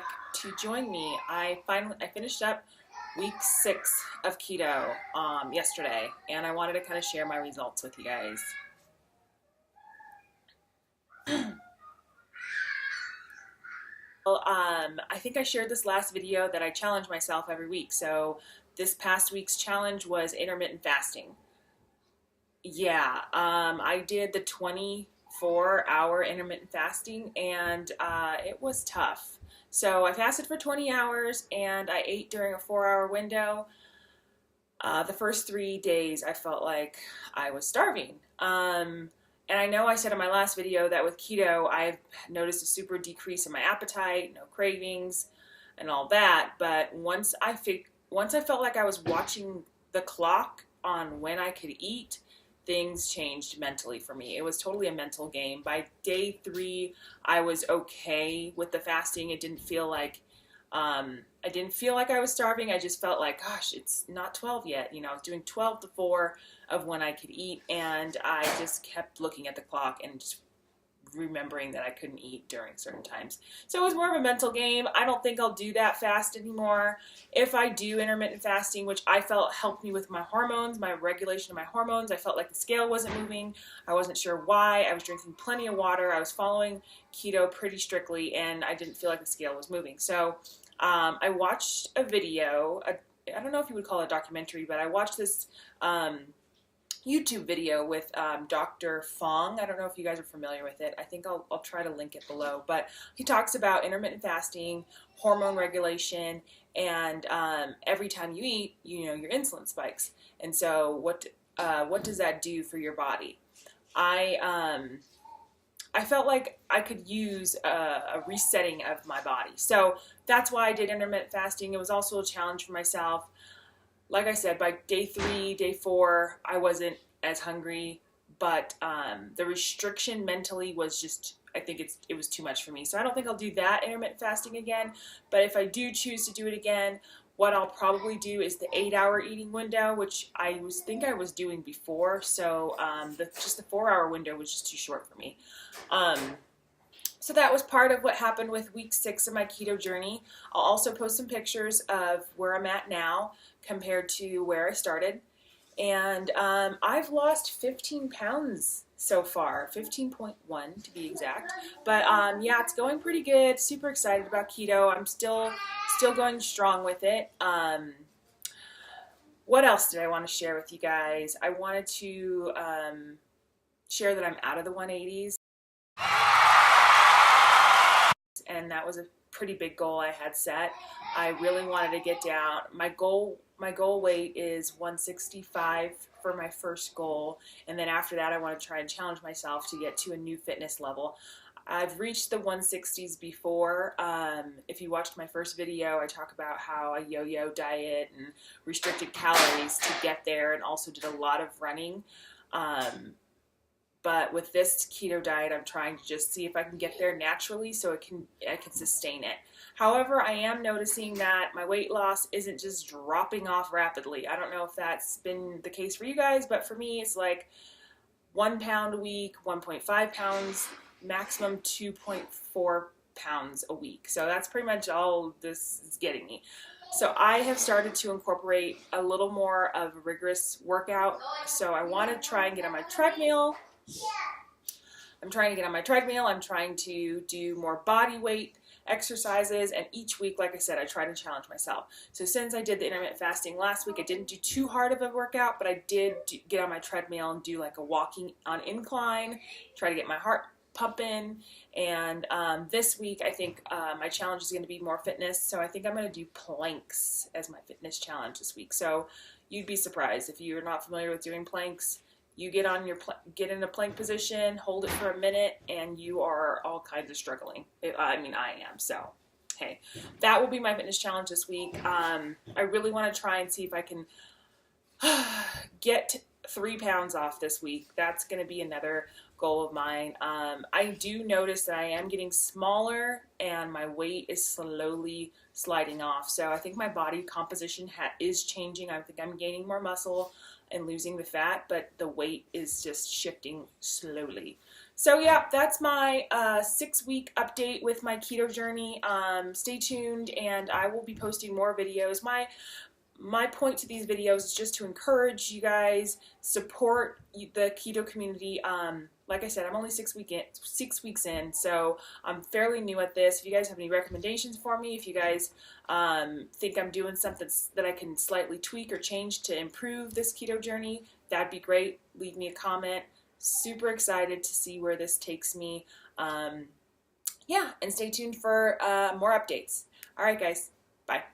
back to join me. I finished up week 6 of keto yesterday, and I wanted to kind of share my results with you guys. Well, I think I shared this last video that I challenge myself every week. So this past week's challenge was intermittent fasting. Yeah, I did the 24-hour intermittent fasting, and it was tough. So I fasted for 20 hours, and I ate during a 4-hour window. The first 3 days, I felt like I was starving. And I know I said in my last video that with keto, I've noticed a super decrease in my appetite, no cravings, and all that. But once I felt like I was watching the clock on when I could eat, things changed mentally for me. It was totally a mental game. By day 3, I was okay with the fasting. It didn't feel like I was starving. I just felt like, gosh, it's not 12 yet. You know, I was doing 12 to 4 of when I could eat, and I just kept looking at the clock and just remembering that I couldn't eat during certain times. So it was more of a mental game. I don't think I'll do that fast anymore. If I do intermittent fasting, which I felt helped me with my hormones, my regulation of my hormones, I felt like the scale wasn't moving. I wasn't sure why. I was drinking plenty of water. I was following keto pretty strictly, and I didn't feel like the scale was moving. So I watched a video, I don't know if you would call it a documentary, but I watched this YouTube video with Dr. Fong. I don't know if you guys are familiar with it. I think I'll try to link it below. But he talks about intermittent fasting, hormone regulation, and every time you eat, you know, your insulin spikes. And so what does that do for your body? I felt like I could use a resetting of my body. So that's why I did intermittent fasting. It was also a challenge for myself. Like I said, by day 3, day 4, I wasn't as hungry, but the restriction mentally was just, I think it was too much for me. So I don't think I'll do that intermittent fasting again. But if I do choose to do it again, what I'll probably do is the 8-hour eating window, which I think I was doing before. So just the 4-hour window was just too short for me. So that was part of what happened with week 6 of my keto journey. I'll also post some pictures of where I'm at now compared to where I started. And I've lost 15 pounds so far, 15.1 to be exact. But yeah, it's going pretty good. Super excited about keto. I'm still going strong with it. What else did I want to share with you guys? I wanted to share that I'm out of the 180s. And that was a pretty big goal I had set. I really wanted to get down. My goal weight is 165 for my first goal, and then after that I want to try and challenge myself to get to a new fitness level. I've reached the 160s before. If you watched my first video, I talk about how I yo-yo diet and restricted calories to get there, and also did a lot of running. But with this keto diet, I'm trying to just see if I can get there naturally so I can sustain it. However, I am noticing that my weight loss isn't just dropping off rapidly. I don't know if that's been the case for you guys, but for me, it's like 1 pound a week, 1.5 pounds, maximum 2.4 pounds a week. So that's pretty much all this is getting me. So I have started to incorporate a little more of a rigorous workout. So I want to try and get on my treadmill. I'm trying to do more body weight exercises, and each week, like I said, I try to challenge myself. So since I did the intermittent fasting last week, I didn't do too hard of a workout, but I did get on my treadmill and do like a walking on incline, try to get my heart pumping. And this week, I think my challenge is going to be more fitness. So I think I'm going to do planks as my fitness challenge this week. So you'd be surprised if you're not familiar with doing planks. You get in a plank position, hold it for a minute, and you are all kinds of struggling. I mean, I am. So, hey, that will be my fitness challenge this week. I really want to try and see if I can get 3 pounds off this week. That's going to be another goal of mine. I do notice that I am getting smaller, and my weight is slowly sliding off. So I think my body composition is changing. I think I'm gaining more muscle and losing the fat, but the weight is just shifting slowly. So yeah, that's my 6-week update with my keto journey. Stay tuned, and I will be posting more videos. My point to these videos is just to encourage you guys, support the keto community. Like I said, I'm only 6 weeks in, so I'm fairly new at this. If you guys have any recommendations for me, if you guys think I'm doing something that I can slightly tweak or change to improve this keto journey, that'd be great. Leave me a comment. Super excited to see where this takes me. Yeah, and stay tuned for more updates. All right, guys. Bye.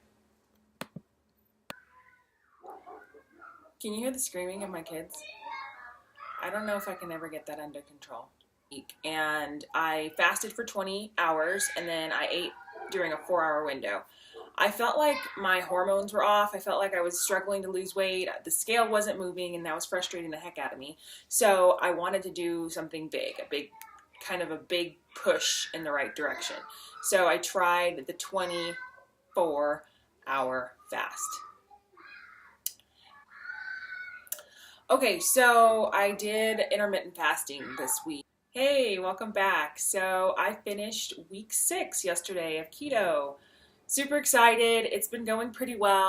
Can you hear the screaming of my kids? I don't know if I can ever get that under control. And I fasted for 20 hours, and then I ate during a 4-hour window. I felt like my hormones were off. I felt like I was struggling to lose weight. The scale wasn't moving, and that was frustrating the heck out of me. So I wanted to do something big, a big push in the right direction. So I tried the 24-hour fast. Okay, so I did intermittent fasting this week. Hey, welcome back. So I finished week 6 yesterday of keto. Super excited. It's been going pretty well.